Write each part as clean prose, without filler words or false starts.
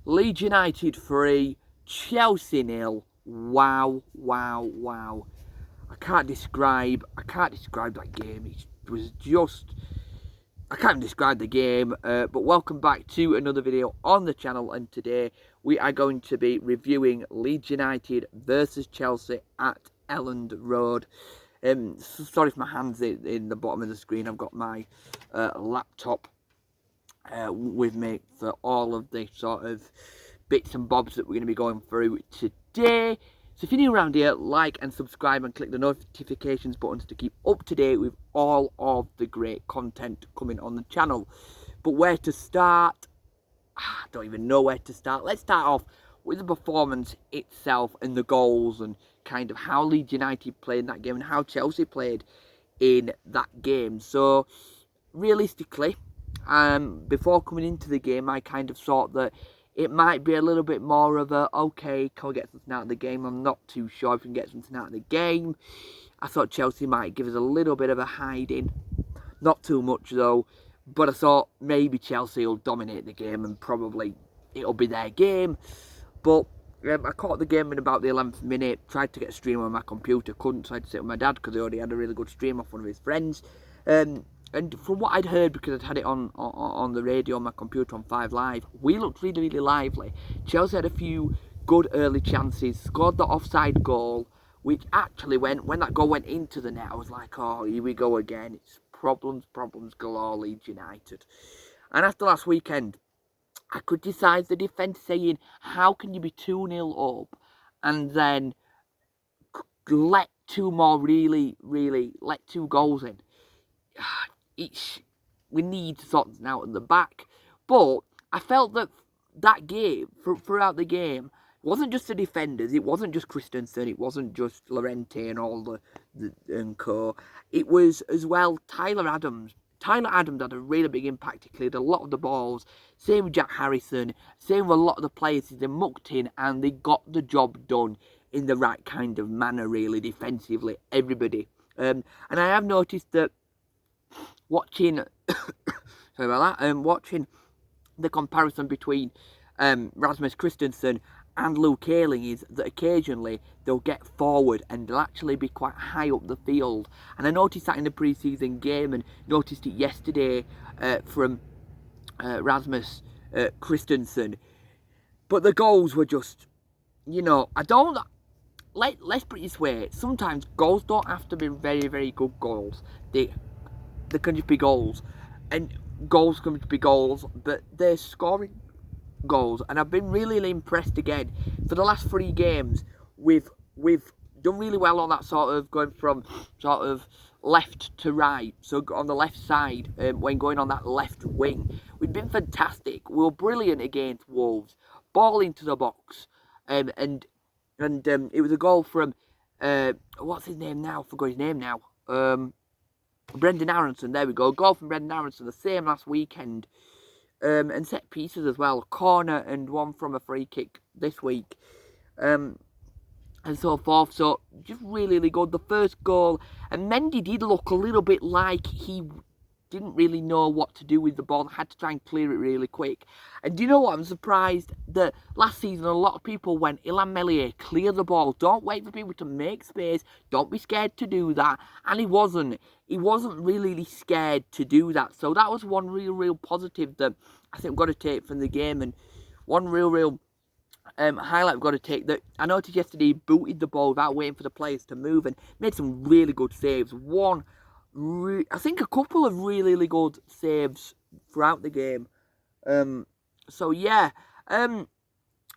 Leeds United 3, Chelsea 0. Wow, wow, wow. I can't describe that game. It was just, I can't describe the game. But welcome back to another video on the channel, and today we are going to be reviewing Leeds United versus Chelsea at Elland Road. Sorry if my hands in the bottom of the screen. I've got my laptop with me for all of the sort of bits and bobs that we're going to be going through today. So if you're new around here, like and subscribe and click the notifications buttons to keep up to date with all of the great content coming on the channel. But where to start? I don't even know where to start. Let's start off with the performance itself and the goals and kind of how Leeds United played in that game and how Chelsea played in that game. So realistically, before coming into the game, I kind of thought that it might be a little bit more of a, okay, can we get something out of the game? I'm not too sure if we can get something out of the game. I thought Chelsea might give us a little bit of a hiding. Not too much though, but I thought maybe Chelsea will dominate the game and probably it'll be their game. But I caught the game in about the 11th minute, tried to get a stream on my computer, couldn't, so I had to sit with my dad because he already had a really good stream off one of his friends. And from what I'd heard, because I'd had it on the radio on my computer on 5 Live, we looked really, really lively. Chelsea had a few good early chances, scored the offside goal, which actually, when that goal went into the net, I was like, oh, here we go again. It's problems galore, Leeds United. And after last weekend, I could decide the defence saying, how can you be 2-0 up and then let two more let two goals in? We need to sort something out at the back. But I felt that game, throughout the game, it wasn't just the defenders, it wasn't just Christensen, it wasn't just Llorente and all and co. It was as well Tyler Adams. Tyler Adams had a really big impact. He cleared a lot of the balls. Same with Jack Harrison. Same with a lot of the players. They mucked in and they got the job done in the right kind of manner, really, defensively. Everybody. And I have noticed that watching watching the comparison between Rasmus Christensen and Luke Ayling is that occasionally they'll get forward and they'll actually be quite high up the field. And I noticed that in the pre-season game and noticed it yesterday from Rasmus Christensen. But the goals were just, let's put it this way, sometimes goals don't have to be very, very good goals. They can just be goals, and goals can just be goals, but they're scoring goals, and I've been really impressed again. For the last 3 games, we've done really well on that sort of going from sort of left to right, so on the left side, when going on that left wing. We've been fantastic. We were brilliant against Wolves, ball into the box, and it was a goal from, what's his name now? I forgot his name now. Brendan Aronson, there we go. Goal from Brendan Aronson, the same last weekend. And set pieces as well. Corner and one from a free kick this week. And so forth. So, just really good. The first goal. And Mendy did look a little bit like he didn't really know what to do with the ball. Had to try and clear it really quick. And do you know what? I'm surprised that last season a lot of people went, Illan Meslier, clear the ball. Don't wait for people to make space. Don't be scared to do that. And he wasn't. He wasn't really scared to do that. So that was one real positive that I think we've got to take from the game. And one real highlight we've got to take, that I noticed yesterday he booted the ball without waiting for the players to move and made some really good saves. I think a couple of really good saves throughout the game. So yeah.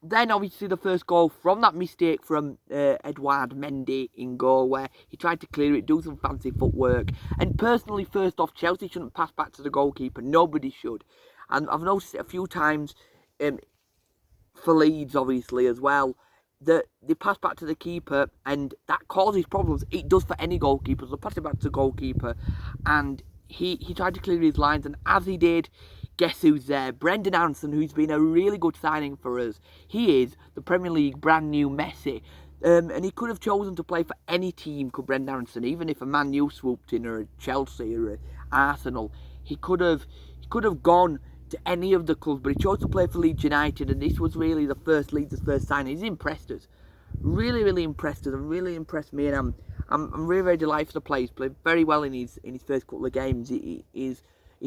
Then obviously the first goal from that mistake from Edouard Mendy in goal, where he tried to clear it, do some fancy footwork. And personally, first off, Chelsea shouldn't pass back to the goalkeeper. Nobody should. And I've noticed it a few times for Leeds, obviously, as well, that they pass back to the keeper and that causes problems. It does for any goalkeeper. So pass it back to the goalkeeper, and he tried to clear his lines, and as he did, guess who's there? Brendan Aronson, who's been a really good signing for us. He is the Premier League brand new Messi. And he could have chosen to play for any team, could Brendan Aronson, even if a Man U swooped in, or a Chelsea or a Arsenal. He could have gone to any of the clubs, but he chose to play for Leeds United, and this was really the first Leeds' first signing. He's impressed us, really impressed us, and really impressed me, and I'm really very delighted for the player. He's played very well in his first couple of games. He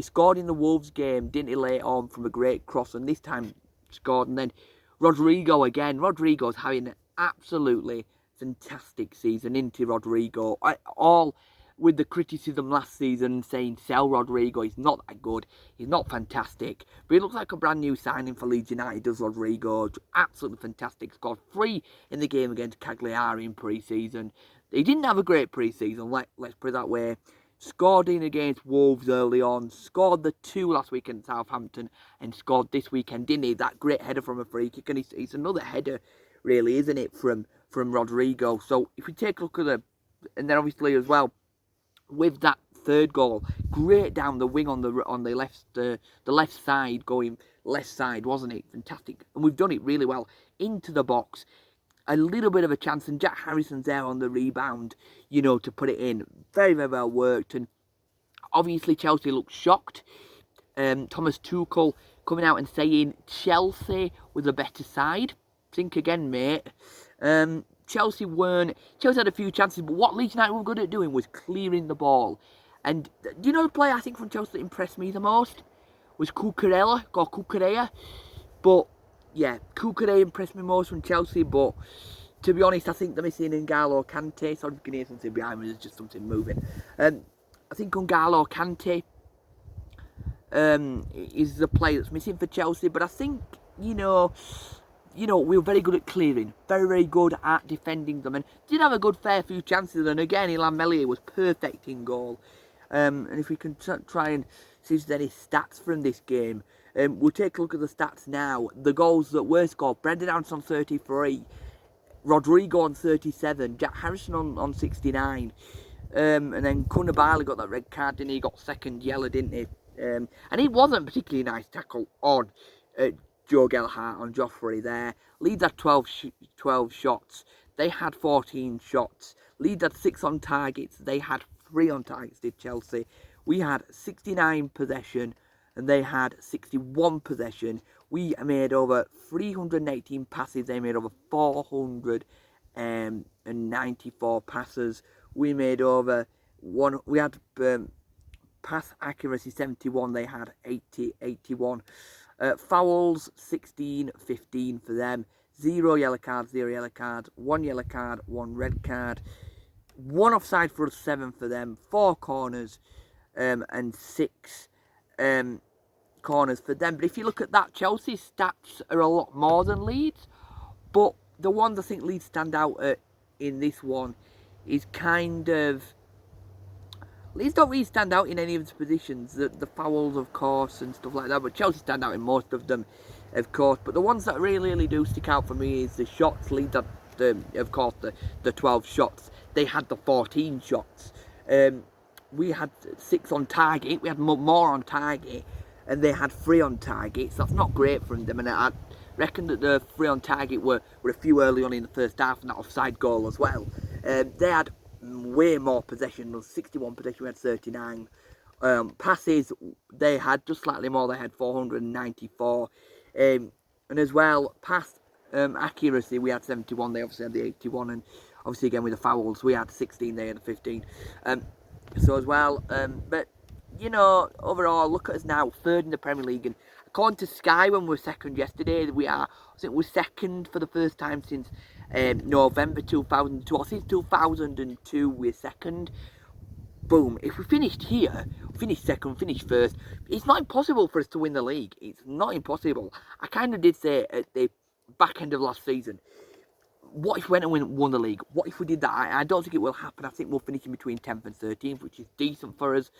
scored in the Wolves game, didn't he, late on from a great cross, and this time scored. And then Rodrigo again. Rodrigo's having an absolutely fantastic season, into Rodrigo. All with the criticism last season saying sell Rodrigo, he's not that good, he's not fantastic, but he looks like a brand new signing for Leeds United, does Rodrigo. Absolutely fantastic. Scored 3 in the game against Cagliari in pre-season. He didn't have a great pre-season, let's put it that way. Scored in against Wolves early on, scored the 2 last week in Southampton, and scored this weekend, didn't he? That great header from a free kick, and it's another header, really, isn't it, from Rodrigo. So if we take a look at and then obviously as well, with that third goal, great down the wing on the left side, going left side, wasn't it? Fantastic. And we've done it really well into the box. A little bit of a chance, and Jack Harrison's there on the rebound, to put it in. Very well worked. And obviously Chelsea looked shocked. Thomas Tuchel coming out and saying Chelsea was a better side. Think again, mate. Chelsea had a few chances, but what Leeds United were good at doing was clearing the ball. And do you know the player I think from Chelsea that impressed me the most was Cucurella. But yeah, Cucurella impressed me most from Chelsea. But to be honest, I think they're missing N'Golo Kante. Sorry if you can hear something behind me, there's just something moving. I think N'Golo Kante is the player that's missing for Chelsea. But I think, we were very good at clearing, very good at defending them, and did have a good fair few chances. And again, Illan Meslier was perfect in goal. And if we can try and see if there's any stats from this game, we'll take a look at the stats now. The goals that were scored: Brendan Downs on 33, Rodrigo on 37, Jack Harrison on 69, and then Koulibaly got that red card, didn't he? Got second yellow, didn't he? And it wasn't a particularly nice tackle on Joe Gelhardt, on Joffrey there. Leeds had 12 shots. They had 14 shots. Leeds had 6 on targets. They had 3 on targets, did Chelsea. We had 69 possession, and they had 61 possession. We made over 318 passes. They made over 494 passes. We made over one. We had pass accuracy 71. They had 81. Fouls 16, 15 for them. 0 yellow cards, 0 yellow cards, 1 yellow card, 1 red card, 1 offside for us, 7 for them, 4 corners, and 6 corners for them. But if you look at that, Chelsea's stats are a lot more than Leeds. But the ones I think Leeds stand out at in this one is kind of, Leeds don't really stand out in any of the positions. The fouls, of course, and stuff like that. But Chelsea stand out in most of them, of course. But the ones that really do stick out for me is the shots. Leeds had, of course, the 12 shots. They had the 14 shots. We had 6 on target. We had more on target. And they had 3 on target. So that's not great from them. And I reckon that the 3 on target were a few early on in the first half. And that offside goal as well. They had way more possession. 61 possession, we had 39. Passes, they had just slightly more. They had 494. And as well, pass accuracy, we had 71. They obviously had the 81. And obviously again with the fouls, we had 16. They had 15. So as well, but overall, look at us now, 3rd in the Premier League. And according to Sky, when we were 2nd yesterday, I think we're 2nd for the first time since November 2002, or since 2002 we're 2nd. Boom. If we finished here, finish 2nd, finish 1st, it's not impossible for us to win the league. It's not impossible. I kind of did say at the back end of last season, what if we went and won the league? What if we did that? I don't think it will happen. I think we'll finish in between 10th and 13th, which is decent for us.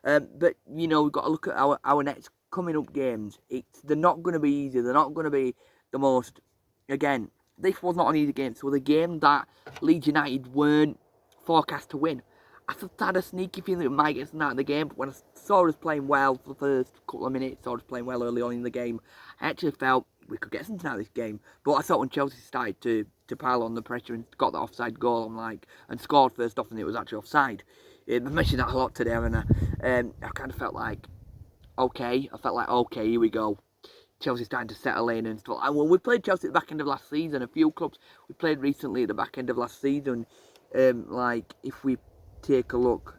But, we've got to look at our next coming up games. They're not going to be easy. They're not going to be the most, again, this was not an easy game. So the game that Leeds United weren't forecast to win, I thought I had a sneaky feeling it might get us out of the game. But when I saw us playing well for the first couple of minutes, saw us playing well early on in the game, I actually felt we could get something out of this game. But I thought when Chelsea started to pile on the pressure and got that offside goal, and scored first off, and it was actually offside. I mentioned that a lot today, and I kind of felt like, okay. I felt like, okay, here we go. Chelsea's starting to settle in and stuff. And when we played Chelsea at the back end of last season, a few clubs we played recently at the back end of last season, like if we take a look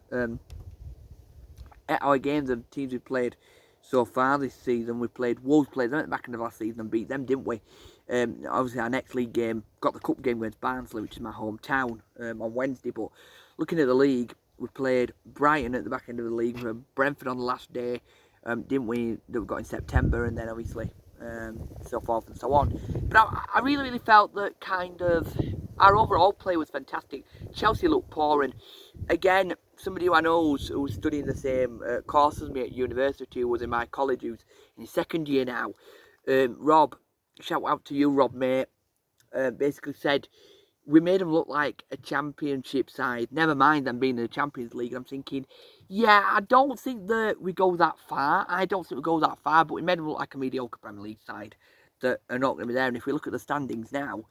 at our games and teams we played so far this season, we played Wolves, played them at the back end of last season and beat them, didn't we? Obviously, our next league game got the cup game against Barnsley, which is my hometown, on Wednesday. But looking at the league, we played Brighton at the back end of the league, Brentford on the last day. Didn't we? That we got in September, and then obviously so forth and so on. But I really, really felt that kind of our overall play was fantastic. Chelsea looked poor, and again, somebody who I know who's studying the same course as me at university, who was in my college, who's in his second year now. Rob, shout out to you, Rob, mate. Basically said we made them look like a championship side. Never mind them being in the Champions League. I'm thinking, yeah, I don't think that we go that far. But we made them look like a mediocre Premier League side that are not going to be there. And if we look at the standings now,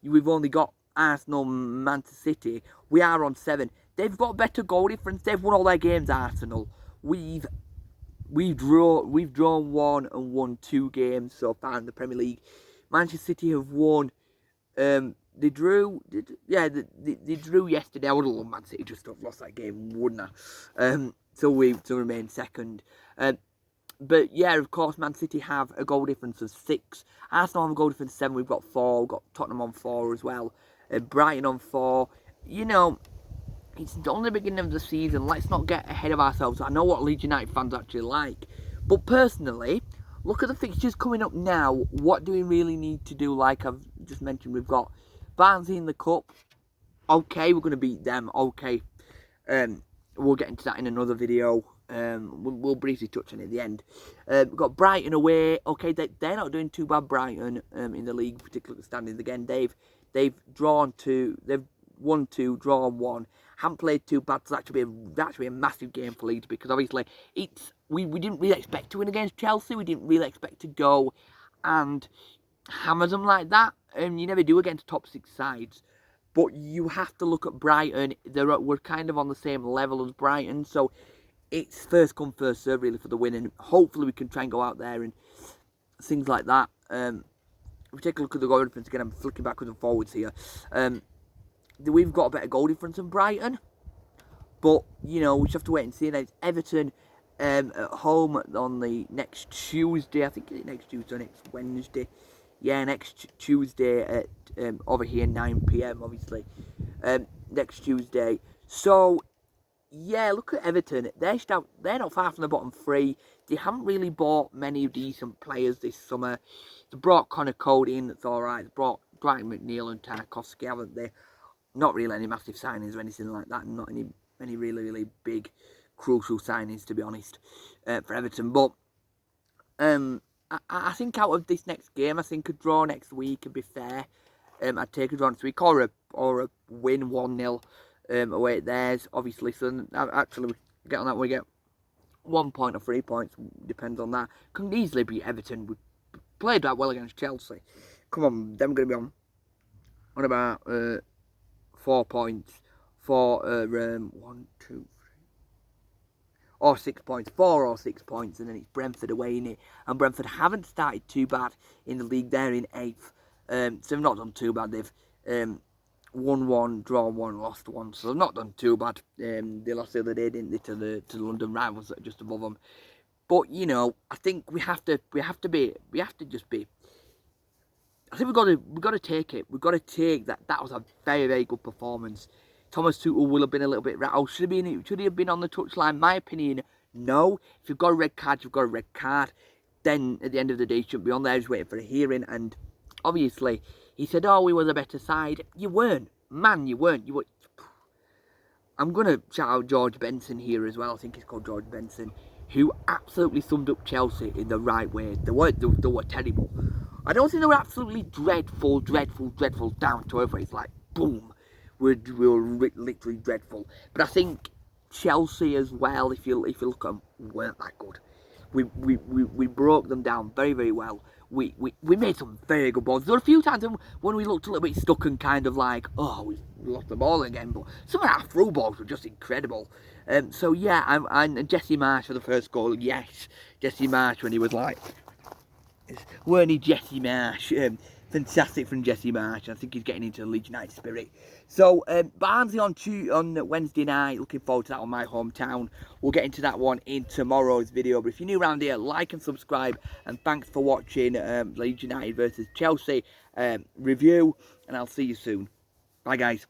we've only got Arsenal, Manchester City. We are on 7. They've got better goal difference. They've won all their games, Arsenal. We've drawn 1 and won 2 games so far in the Premier League. Manchester City have won. They drew. They drew yesterday. I would have loved Man City just to have lost that game, wouldn't I? So we to remain second. But yeah, of course, Man City have a goal difference of 6. Arsenal have a goal difference of 7. We've got 4. We've got Tottenham on 4 as well. Brighton on 4. You know, it's only the beginning of the season. Let's not get ahead of ourselves. I know what Leeds United fans actually like. But personally, look at the fixtures coming up now. What do we really need to do? Like I've just mentioned, we've got Barnsley in the Cup. Okay, we're going to beat them. Okay. We'll get into that in another video. We'll briefly touch on it at the end. We've got Brighton away. Okay, they're not doing too bad, Brighton, in the league, particularly the standings. Again, they've drawn 2. They've won 2, drawn 1. Haven't played too bad, so that should be a massive game for Leeds, because obviously we didn't really expect to win against Chelsea. We didn't really expect to go and hammer them like that. You never do against top 6 sides. But you have to look at Brighton. We're kind of on the same level as Brighton, so it's first come, first serve really for the win, and hopefully we can try and go out there and things like that. If we take a look at the goal difference again, I'm flicking backwards and forwards here. We've got a better goal difference than Brighton, but you know, we just have to wait and see. Now it's Everton at home on the next Tuesday. I think it's next Tuesday or next Wednesday. Yeah, next Tuesday at over here 9 PM. Obviously, next Tuesday. So yeah, look at Everton. They're not far from the bottom 3. They haven't really bought many decent players this summer. They brought Connor Cody in. That's all right. They brought Dwight McNeil and Tarkowski, haven't they? Not really any massive signings or anything like that. Not any really, really big, crucial signings, to be honest, for Everton. But I think out of this next game, I think a draw next week would be fair. I'd take a draw next week or a win 1-0 away at theirs, obviously. So actually, we get on that. We get 1 point or 3 points, depends on that. Can easily beat Everton. We played that well against Chelsea. Come on, them going to be on about 4 points for 1, 2, 3, or 6 points, 4 or 6 points, and then it's Brentford away in it. And Brentford haven't started too bad in the league. They're in 8th, so they've not done too bad. They've won 1, drawn 1, lost 1, so they've not done too bad. They lost the other day, didn't they, to the London rivals that are just above them. But you know, I think we have to just be. I think we've got to take it. We've got to take that. That was a very, very good performance. Thomas Tuchel will have been a little bit rattled. Should he have been on the touchline? My opinion, no. If you've got a red card, you've got a red card. Then at the end of the day, you shouldn't be on there just waiting for a hearing. And obviously, he said, "Oh, we were the better side." You weren't, man. You weren't. You were. I'm gonna shout out George Benson here as well. I think he's called George Benson, who absolutely summed up Chelsea in the right way. They were terrible. I don't think they were absolutely dreadful down to earth. It's like boom, we were literally dreadful. But I think Chelsea as well, if you look at them, weren't that good. We broke them down very, very well. we made some very good balls. There were a few times when we looked a little bit stuck and kind of like, oh, we've lost the ball again. But some of our through balls were just incredible. So yeah, and Jesse Marsh for the first goal. Yes, Jesse Marsh when he was like, weren't he, Jesse Marsh? Fantastic from Jesse Marsh. I think he's getting into the Leeds United spirit. So Barnsley on Wednesday night. Looking forward to that on my hometown. We'll get into that one in tomorrow's video. But if you're new around here, like and subscribe. And thanks for watching Leeds United versus Chelsea review. And I'll see you soon. Bye guys.